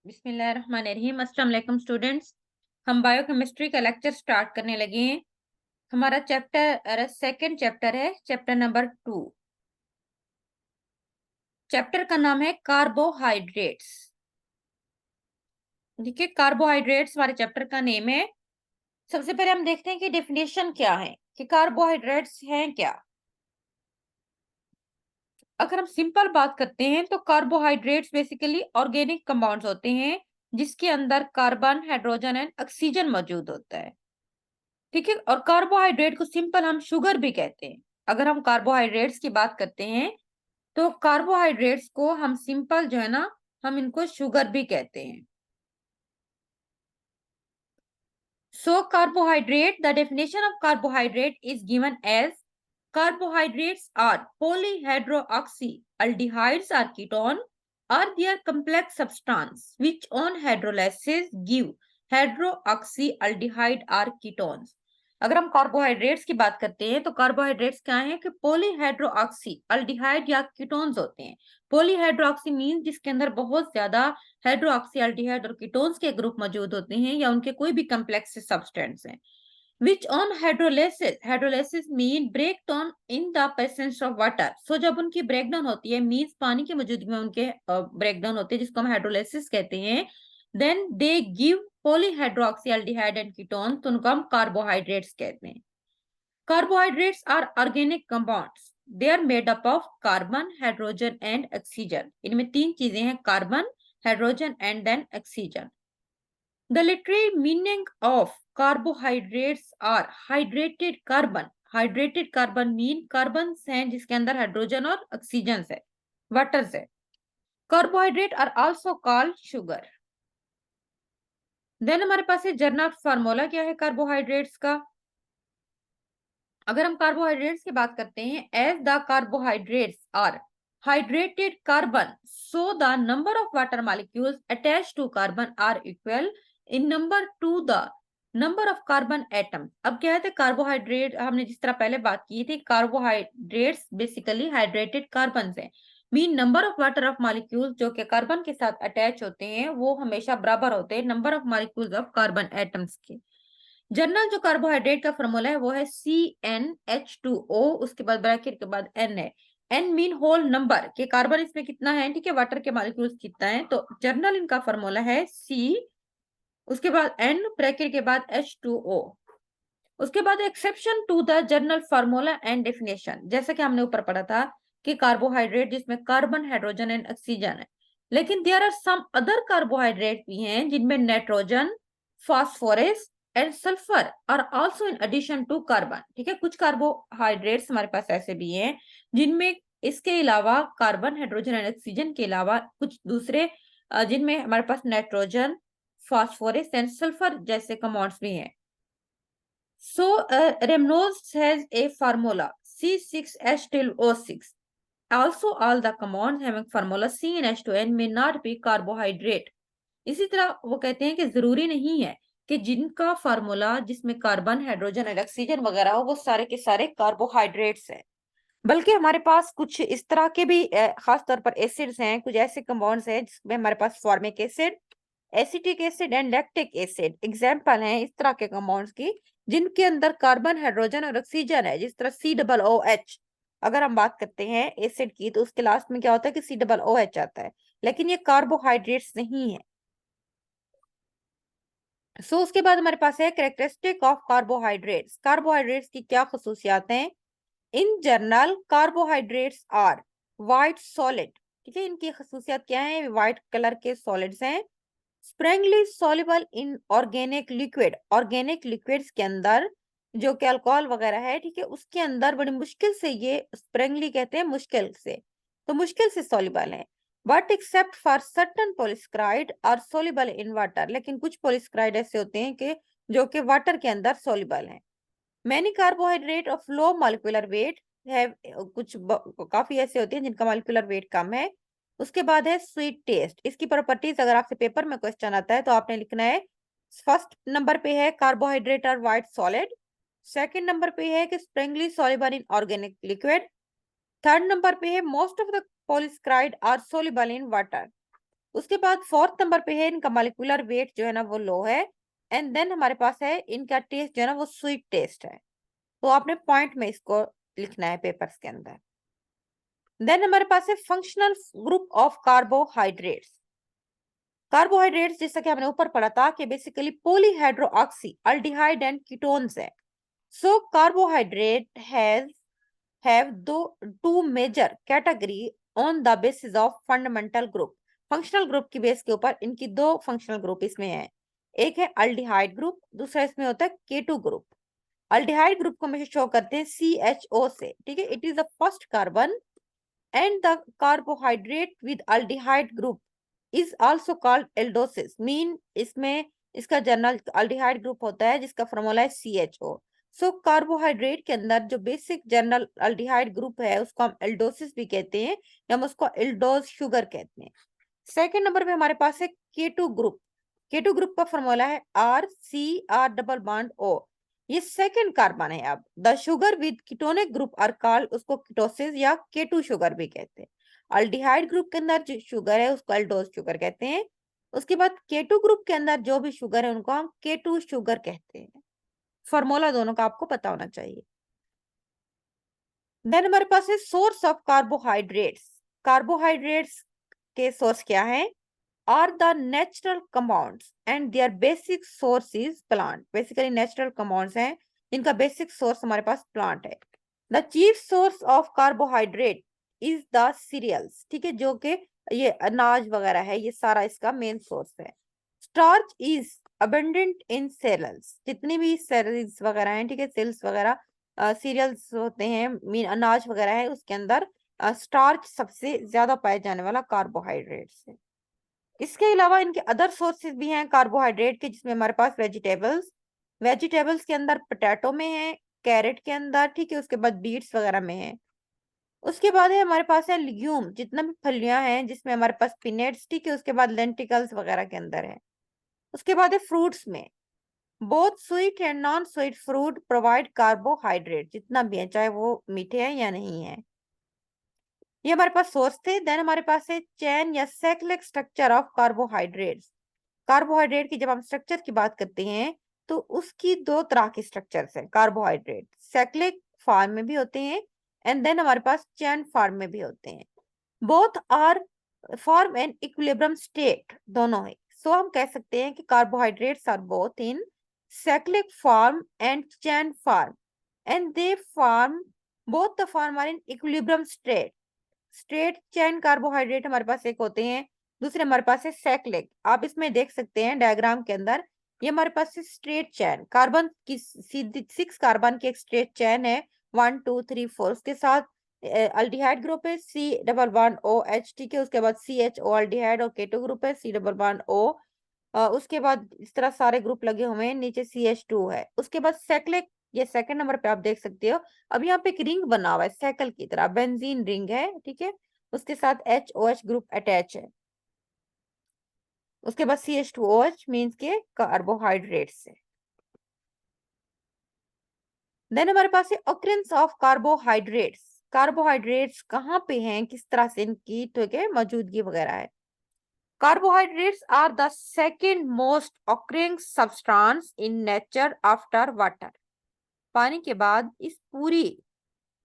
बिस्मिल्लाहिर्रहमानिर्रहीम। अस्सलाम वालेकुम स्टूडेंट्स। हम बायोकेमिस्ट्री का लेक्चर स्टार्ट करने लगे हैं। हमारा चैप्टर सेकंड चैप्टर है, चैप्टर नंबर 2। चैप्टर का नाम है कार्बोहाइड्रेट्स। देखिए, कार्बोहाइड्रेट्स हमारे चैप्टर का नेम है। सबसे पहले हम देखते हैं कि डेफिनेशन क्या है, कि कार्बोहाइड्रेट्स हैं क्या। अगर हम सिंपल बात करते हैं तो कार्बोहाइड्रेट्स बेसिकली ऑर्गेनिक कंपाउंड्स होते हैं जिसके अंदर कार्बन, हाइड्रोजन एंड ऑक्सीजन मौजूद होता है। ठीक है, और कार्बोहाइड्रेट को सिंपल हम शुगर भी कहते हैं। अगर हम कार्बोहाइड्रेट्स की बात करते हैं तो कार्बोहाइड्रेट्स को हम सिंपल जो है ना, हम इनको शुगर भी कहते हैं। So carbohydrate, the definition of carbohydrate is given as carbohydrates are polyhydroxyaldehydes or ketone or their complex substance which on hydrolysis give hydroxyaldehyde or ketones। अगर हम कार्बोहाइड्रेट्स की बात करते हैं तो कार्बोहाइड्रेट्स क्या है कि पॉलीहाइड्रोक्सी अल्डिहाइड या कीटोन्स होते हैं। पॉलीहाइड्रोक्सी मीन जिसके अंदर बहुत ज्यादा हाइड्रोक्सी अल्डिहाइड और कीटोन्स के ग्रुप मौजूद होते हैं या उनके कोई भी कम्प्लेक्स सब्सटेंस हैं। which on hydrolysis mean breakdown in the presence of water। so जब उनकी ब्रेकडाउन होती है मीन्स पानी की मौजूदगी में उनके ब्रेकडाउन होते हैं जिसको हम हाइड्रोलाइसिस कहते हैं। then they give polyhydroxyaldehyde and ketone, तो उनको हम कार्बोहाइड्रेट्स कहते हैं। Carbohydrates are organic compounds, they are made up of carbon, hydrogen and oxygen. इनमें तीन चीजें हैं, carbon, hydrogen and then oxygen. The literary meaning of carbohydrates are hydrated carbon। hydrated carbon mean carbon हैं जिसके अंदर hydrogen और oxygen है, water है। Carbohydrate are also called sugar. Then हमारे पास है जर्नल फार्मूला क्या है कार्बोहाइड्रेट्स का। अगर हम कार्बोहाइड्रेट्स की बात करते हैं, as the carbohydrates are hydrated carbon so the number of water molecules attached to carbon are equal in number to the number of carbon atom। अब क्या है, कार्बोहाइड्रेट हमने जिस तरह पहले बात की थी, कार्बोहाइड्रेट्स बेसिकली हाइड्रेटेड कार्बन है। Mean number of water of molecules जो कि कार्बन के साथ अटैच होते हैं वो हमेशा बराबर होते हैं number of molecules of carbon atoms के। जनरल जो कार्बोहाइड्रेट का फॉर्मूला है वो है CnH2O, उसके बाद ब्रैकेट के बाद N है। N मीन होल नंबर के कार्बन इसमें कितना है, ठीक है, वाटर के मॉलिक्यूल्स कितना है, तो जनरल इनका फॉर्मूला है C, उसके बाद N, ब्रैकेट के बाद H2O। उसके बाद exception to the general formula and definition, जैसा कि हमने ऊपर पढ़ा था कि कार्बोहाइड्रेट जिसमें कार्बन, हाइड्रोजन एंड ऑक्सीजन है, लेकिन there are some other carbohydrate भी हैं जिनमें nitrogen, phosphorus and sulphur are also in addition to carbon. ठीक है, कुछ कार्बोहाइड्रेट्स हमारे पास ऐसे भी हैं जिनमें इसके अलावा कार्बन, हाइड्रोजन एंड ऑक्सीजन के अलावा कुछ दूसरे जिनमें हमारे पास नाइट्रोजन, फास्फोरस एंड सल्फर जैसे कंपाउंड्स भी हैं। So, Ramnose has a formula C6H12O6। Also, all the compounds having formula CnH2n may not be carbohydrate। इसी तरह वो कहते हैं कि जरूरी नहीं है कि जिनका फार्मूला जिसमें कार्बन, हाइड्रोजन और ऑक्सीजन वगैरह हो वो सारे के सारे कार्बोहाइड्रेट्स हैं, बल्कि हमारे पास कुछ इस तरह के भी खास तौर पर एसिड्स हैं, कुछ ऐसे कंपाउंड्स हैं जिसमें हमारे पास formic acid, acetic acid and lactic acid example हैं इस तरह के कंपाउंड्स की जिनके अंदर कार्बन, हाइड्रोजन और ऑक्सीजन है। जिस तरह COOH, अगर हम बात करते हैं एसिड की तो उसके लास्ट में क्या होता है कि COOH आता है, लेकिन ये कार्बोहाइड्रेट्स नहीं है। उसके बाद हमारे पास है कैरेक्टरिस्टिक ऑफ कार्बोहाइड्रेट्स। कार्बोहाइड्रेट्स की क्या खसूसियात हैं। In general carbohydrates are white solid. ठीक है, इनकी खसूसियात क्या है, व्हाइट कलर के सॉलिड्स हैं। Sparingly soluble in organic liquid, organic liquids के अंदर जो कि अल्कोहल वगैरह है, ठीक है, उसके अंदर बड़ी मुश्किल से ये स्प्रेंगली कहते हैं, मुश्किल से, तो मुश्किल से सॉल्युबल है। But except for certain polysaccharide are soluble in water, लेकिन कुछ पॉलिस्क्राइड ऐसे होते हैं कि जो कि वाटर के अंदर सॉल्युबल हैं। Many carbohydrate of low molecular weight है, कुछ काफी ऐसे होते हैं जिनका मॉलिक्यूलर वेट कम है। उसके बाद है स्वीट टेस्ट। इसकी प्रॉपर्टीज अगर आपसे पेपर में क्वेश्चन आता है तो आपने लिखना है, फर्स्ट नंबर पे है carbohydrate are white solid, second number पे है कि sparingly soluble in organic liquid, third number पे है most of the polysaccharide are soluble in water. उसके बाद फोर्थ नंबर पे है इनका मॉलिक्यूलर वेट जो है ना वो लो है, एंड देन हमारे पास है इनका टेस्ट जो है ना वो स्वीट टेस्ट है। तो आपने पॉइंट में इसको लिखना है पेपर्स के अंदर। देन हमारे पास है functional group of carbohydrates. Carbohydrates जैसा कि हमने ऊपर पढ़ा था कि basically polyhydroxy aldehyde and ketones है। So carbohydrate has have two major category on the basis of fundamental group। Functional group की बेस के ऊपर इनकी दो फंक्शनल ग्रुप इसमें है, एक है अल्डिहाइड ग्रुप, दूसरा इसमें होता है केटू ग्रुप। अल्डिहाइड ग्रुप को हमेशा शो करते हैं CHO से, ठीक है। It is the first carbon and the carbohydrate with aldehyde group is also called aldoses. Mean इसमें इसका जनरल अल्डिहाइड ग्रुप होता है जिसका फॉर्मूला है CHO। सो कार्बोहाइड्रेट के अंदर जो बेसिक जनरल अल्डिहाइड ग्रुप है उसको हम एल्डोसिस भी कहते हैं, या हम उसको एल्डोज शुगर कहते हैं। सेकेंड नंबर पे हमारे पास है केटू ग्रुप। केटू ग्रुप का फॉर्मूला है RCR डबल बॉन्ड O। ये सेकेंड कार्बन है। अब the sugar with ketonic group are called, उसको कीटोसिस या केटू शुगर भी कहते हैं। अल्डिहाइड ग्रुप के अंदर जो शुगर है उसको एल्डोज शुगर कहते हैं। उसके बाद केटू ग्रुप के अंदर जो भी शुगर है उनको हम केटू शुगर कहते हैं। फॉर्मूला दोनों का आपको पता होना चाहिए। देन हमारे पास है सोर्स ऑफ कार्बोहाइड्रेट्स। कार्बोहाइड्रेट्स के सोर्स क्या है? Are the natural compounds and their basic source is plant. Basically natural compounds हैं, इनका बेसिक सोर्स हमारे पास प्लांट है। The chief source of carbohydrate is the cereals, ठीक है, जो कि ये अनाज वगैरह है, ये सारा इसका मेन सोर्स है। Starch is abundant in cereals. जितनी भी सेरेल्स वगैरह हैं, ठीक है, सेल्स वगैरह सीरियल्स होते हैं, मीन अनाज वगैरह है, उसके अंदर स्टार्च सबसे ज्यादा पाए जाने वाला कार्बोहाइड्रेट्स है। इसके अलावा इनके अदर सोर्सेज भी हैं कार्बोहाइड्रेट के, जिसमें हमारे पास वेजिटेबल्स, वेजिटेबल्स के अंदर पोटैटो में है, कैरेट के अंदर, ठीक है, उसके बाद बीट्स वगैरह में है। उसके बाद है हमारे पास है लिग्यूम, जितना भी फलियां हैं, जिसमें हमारे पास पिनेट्स, ठीक है, उसके बाद लेंटिकल्स वगैरह के अंदर है। उसके बाद है फ्रूट्स में, both sweet and non sweet fruit provide carbohydrate, जितना भी है चाहे वो मीठे हैं या नहीं है। ये हमारे पास सोर्स थे। देन हमारे पास है चेन या cyclic structure of carbohydrates. Carbohydrate की जब हम स्ट्रक्चर की बात करते हैं तो उसकी दो तरह की स्ट्रक्चर्स हैं। कार्बोहाइड्रेट साइक्लिक फॉर्म में भी होते हैं एंड देन हमारे पास चेन फॉर्म में भी होते हैं। Both are form an equilibrium state, दोनों है। सो हम कह सकते हैं कि carbohydrates are both in cyclic form and chain form and they form, both the form are in equilibrium state. Straight chain carbohydrate हमारे पास एक होते हैं, दूसरे हमारे पास है साइक्लिक। आप इसमें देख सकते हैं डायग्राम के अंदर, ये हमारे पास है स्ट्रेट चेन, कार्बन की सीधी 6 कार्बन की एक स्ट्रेट चेन है, 1 2 3 4। उसके साथ अल्डिहाइड ग्रुप है C डबल बॉन्ड OH, ठीक है। उसके बाद CHO अल्डिहाइड और केटो ग्रुप है C डबल बॉन्ड O। उसके बाद इस तरह सारे ग्रुप लगे हुए हैं, नीचे CH2 है। उसके बाद साइक्लिक, ये सेकंड नंबर पे आप देख सकते हो। अब यहाँ पे एक रिंग बना हुआ है साइकिल की तरह, बेंजीन रिंग है, ठीक है। उसके साथ HOH ग्रुप अटैच है। उसके बाद CH2OH मीन्स के कार्बोहाइड्रेट्स है। देन हमारे पास है ऑकरेंस ऑफ कार्बोहाइड्रेट्स। कार्बोहाइड्रेट्स कहाँ पे हैं, किस तरह से इनकी, ठीक है, मौजूदगी वगैरह है। Carbohydrates are the second most occurring substance in nature after water. पानी के बाद इस पूरी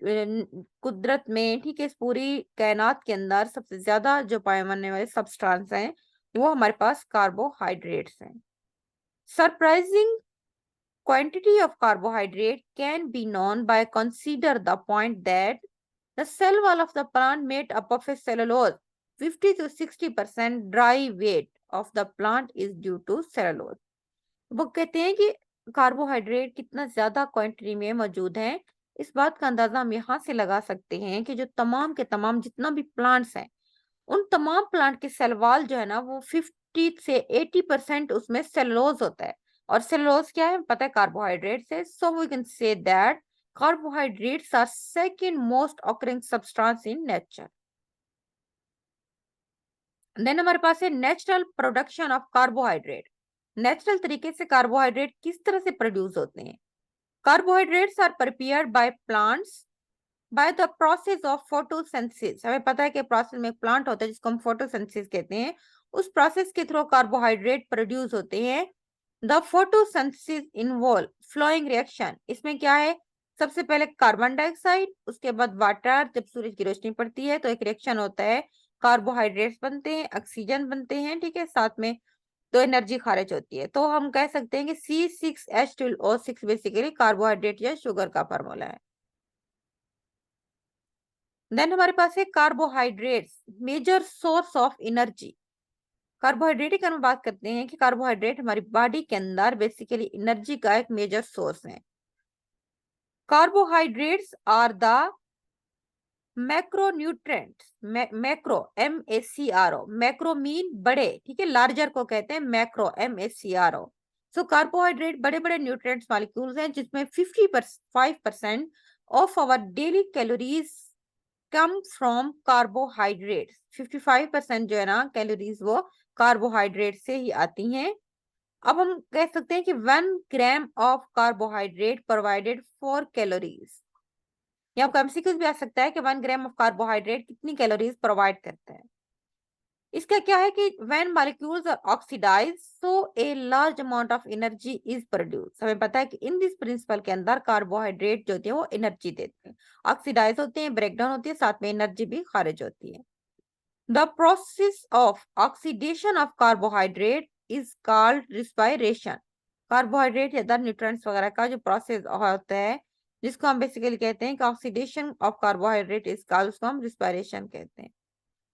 कुदरत में, ठीक है, इस पूरी कायनात के अंदर सबसे ज्यादा जो पाए जाने वाले सब्सटेंस हैं वो हमारे पास कार्बोहाइड्रेट्स हैं। Surprising quantity of carbohydrate can be known by consider the point that the cell wall of the plant made up of a cellulose, 50 to 60% dry weight of the plant is due to cellulose। वो कहते हैं कि carbohydrate कितना ज्यादा quantity में मौजूद है, इस बात का अंदाजा हम यहाँ से लगा सकते हैं कि जो तमाम के तमाम जितना भी प्लांट्स हैं, उन तमाम प्लांट के सेल वॉल जो है ना वो 50 से 80% उसमें सेलुलोज होता है। और सेलुलोज क्या है पता है, कार्बोहाइड्रेट्स है। So we can say that carbohydrates are second most occurring substance in nature. Then हमारे पास है natural production of carbohydrate. Natural तरीके से कार्बोहाइड्रेट किस तरह से प्रोड्यूस होते हैं? Carbohydrates are prepared by plants by the process of photosynthesis. हमें पता है कि प्रोसेस में एक प्लांट होता है जिसको हम फोटोसिंथेसिस कहते हैं, उस प्रोसेस के थ्रू कार्बोहाइड्रेट प्रोड्यूस होते हैं। The photosynthesis involve flowing reaction, इसमें क्या है, सबसे पहले कार्बन डाइऑक्साइड, उसके बाद वाटर, जब सूरज की रोशनी पड़ती है तो एक रिएक्शन होता है, कार्बोहाइड्रेट्स बनते हैं, ऑक्सीजन बनते हैं, ठीक है, साथ में तो एनर्जी खारिज होती है। तो हम कह सकते हैं कि C6H12O6 बेसिकली कार्बोहाइड्रेट या शुगर का फार्मूला है। देन हमारे पास है carbohydrates major source of energy. Carbohydrate की हम बात करते हैं कि कार्बोहाइड्रेट हमारी बॉडी के अंदर बेसिकली एनर्जी का एक मेजर सोर्स है। Carbohydrates are the macronutrients, macro MACRO, macro mean बड़े, ठीक है, लार्जर को कहते हैं मैक्रो MACRO। सो कार्बोहाइड्रेट बड़े बड़े न्यूट्रिएंट्स मॉलिक्यूल्स हैं जिसमें 55% of our daily calories come from carbohydrates. 55% जो है ना कैलोरीज वो कार्बोहाइड्रेट से ही आती हैं। अब हम कह सकते हैं कि 1 gram of carbohydrate provided 4 calories. या आपको एमसीक्यूज भी आ सकता है कि 1 ग्राम ऑफ कार्बोहाइड्रेट कितनी कैलोरीज प्रोवाइड करता है। इसका क्या है कि when molecules are oxidize so a large amount of energy is produce. हमें पता है कि इन दिस प्रिंसिपल के अंदर कार्बोहाइड्रेट जो होते हैं वो एनर्जी देते हैं, ऑक्सीडाइज होते हैं, ब्रेकडाउन होती है, साथ में एनर्जी भी खारिज होती है। The process of oxidation of carbohydrate is called respiration. Carbohydrate या अदर न्यूट्रिएंट्स वगैरह का जो प्रोसेस होता है जिसको हम बेसिकली कहते हैं कि oxidation of carbohydrate is called, उसको हम रिस्पायरेशन कहते हैं।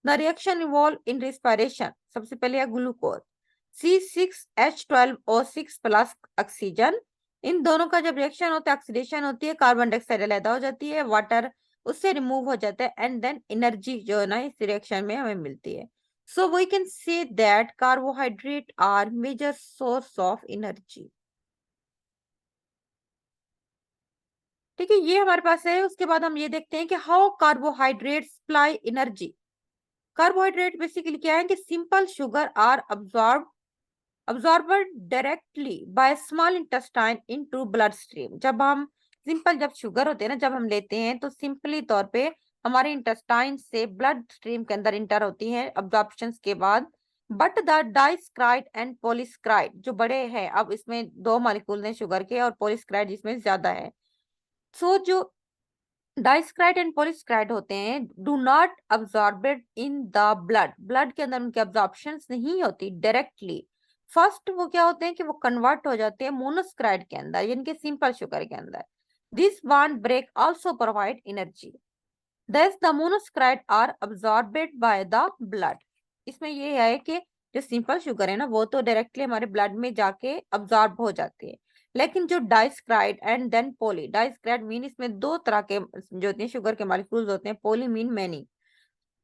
The reaction involve in respiration, सबसे पहले है ग्लूकोज C6H12O6 प्लस ऑक्सीजन। इन दोनों का जब रिएक्शन होता है, ऑक्सीडेशन होती है, कार्बन डाइऑक्साइड अलग हो जाती है, वाटर उससे रिमूव हो जाता है, एंड देन एनर्जी जो है ना इस रिएक्शन में हमें मिलती है। So we can say that carbohydrate are major source of energy. ठीक है, ये हमारे पास है। उसके बाद हम ये देखते हैं कि how carbohydrate supply energy. Carbohydrate basically क्या है कि simple sugar are absorbed directly by small intestine into blood stream. जब हम सिंपल जब शुगर होते हैं ना, जब हम लेते हैं तो सिंपली तौर पे हमारे इंटेस्टाइन से ब्लड स्ट्रीम के अंदर इंटर होती हैं अब्जॉर्प्शन के बाद। बट द डाइस्क्राइड एंड पॉलीस्क्राइड जो बड़े हैं, अब इसमें 2 मॉलिक्यूल हैं शुगर के, और पॉलीस्क्राइड इसमें ज्यादा है। सो जो डाइस्क्राइड एंड पॉलीस्क्राइड होते हैं do not absorbed in the blood, blood के अंदर उनकी अब्जॉर्प्शन नहीं होती डायरेक्टली। फर्स्ट वो क्या होते हैं कि वो कन्वर्ट हो जाते हैं मोनोस्क्राइड के अंदर, यानी कि सिंपल शुगर के अंदर। This bond break also provide energy, thus the monosaccharides are absorbed by the blood। इसमें ये है कि जो सिंपल शुगर है ना वो तो डायरेक्टली हमारे ब्लड में जाके अब्सॉर्ब हो जाती है, लेकिन जो डाइस्क्राइड एंड देन पॉली, डाइस्क्राइड मीन इसमें 2 तरह के जो होते हैं शुगर के मॉलिक्यूल्स होते हैं, पॉली मीन मैनी,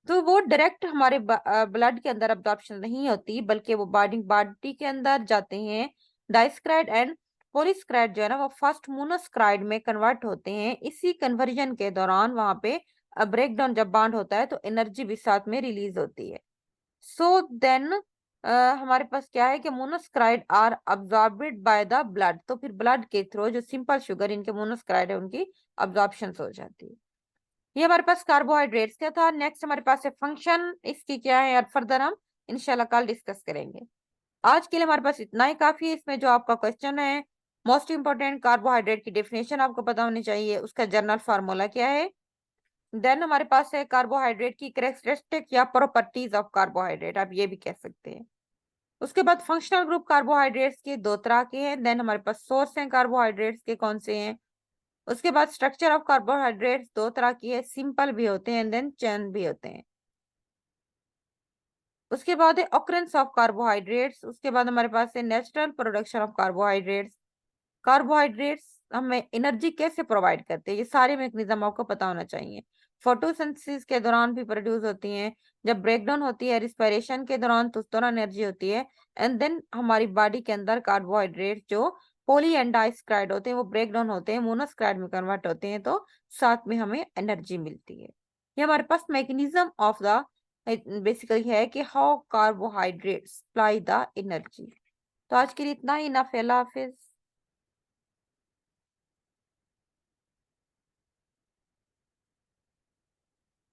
तो वो डायरेक्ट हमारे ब्लड के अंदर अब्जॉर्प्शन नहीं होती बल्कि वो बॉडी के अंदर जाते हैं। डाइस्क्राइड एंड पॉलीस्क्राइड जो है ना वो फर्स्ट मोनोस्क्राइड में कन्वर्ट होते हैं। इसी कन्वर्जन के दौरान वहां पे ब्रेक डाउन जब बॉन्ड होता है तो एनर्जी भी साथ में रिलीज होती है। सो देन हमारे पास क्या है कि मोनोस्क्राइड आर अब्सॉर्बेड बाय द ब्लड, तो फिर ब्लड के थ्रू जो सिंपल शुगर इनके मोनोस्क्राइड है उनकी अब्जॉर्प्शन हो जाती है। ये हमारे पास कार्बोहाइड्रेट्स क्या था। नेक्स्ट हमारे पास है फंक्शन, इसकी क्या है और फर्दर हम इंशाल्लाह कल डिस्कस करेंगे। आज के लिए हमारे पास इतना ही काफी है। इसमें जो आपका क्वेश्चन है मोस्ट इंपोर्टेंट, कार्बोहाइड्रेट की डेफिनेशन आपको पता होनी चाहिए, उसका जनरल फार्मूला क्या है। देन हमारे पास है कार्बोहाइड्रेट की कैरेक्टरिस्टिक या प्रॉपर्टीज ऑफ कार्बोहाइड्रेट, आप ये भी कह सकते हैं। उसके बाद फंक्शनल ग्रुप कार्बोहाइड्रेट्स के 2 तरह के हैं। देन हमारे पास सोर्स हैं कार्बोहाइड्रेट्स के, कौन से हैं। उसके बाद स्ट्रक्चर ऑफ कार्बोहाइड्रेट्स 2 तरह की है, सिंपल भी होते हैं देन चेन भी होते हैं। उसके बाद है ऑकरेंस ऑफ कार्बोहाइड्रेट्स। उसके बाद हमारे पास है natural production of carbohydrates. Carbohydrates हमें एनर्जी कैसे प्रोवाइड करते हैं, ये सारे मैकेनिज्म आपको पता होना चाहिए। फोटोसिंथेसिस के दौरान भी प्रोड्यूस होती हैं, जब ब्रेकडाउन होती है रिस्पायरेशन के दौरान तो उस दौरान एनर्जी होती है, एंड देन हमारी बॉडी के अंदर कार्बोहाइड्रेट जो पॉली एंड डाइस्क्राइड होते हैं वो ब्रेक डाउन होते हैं, मोनोस्क्राइड में कन्वर्ट होते हैं, तो साथ में हमें एनर्जी मिलती है। ये हमारे पास मैकेनिज्म ऑफ द बेसिकली है कि how carbohydrate supply the energy. तो आज के लिए इतना ही, ना, अल्लाह हाफिज।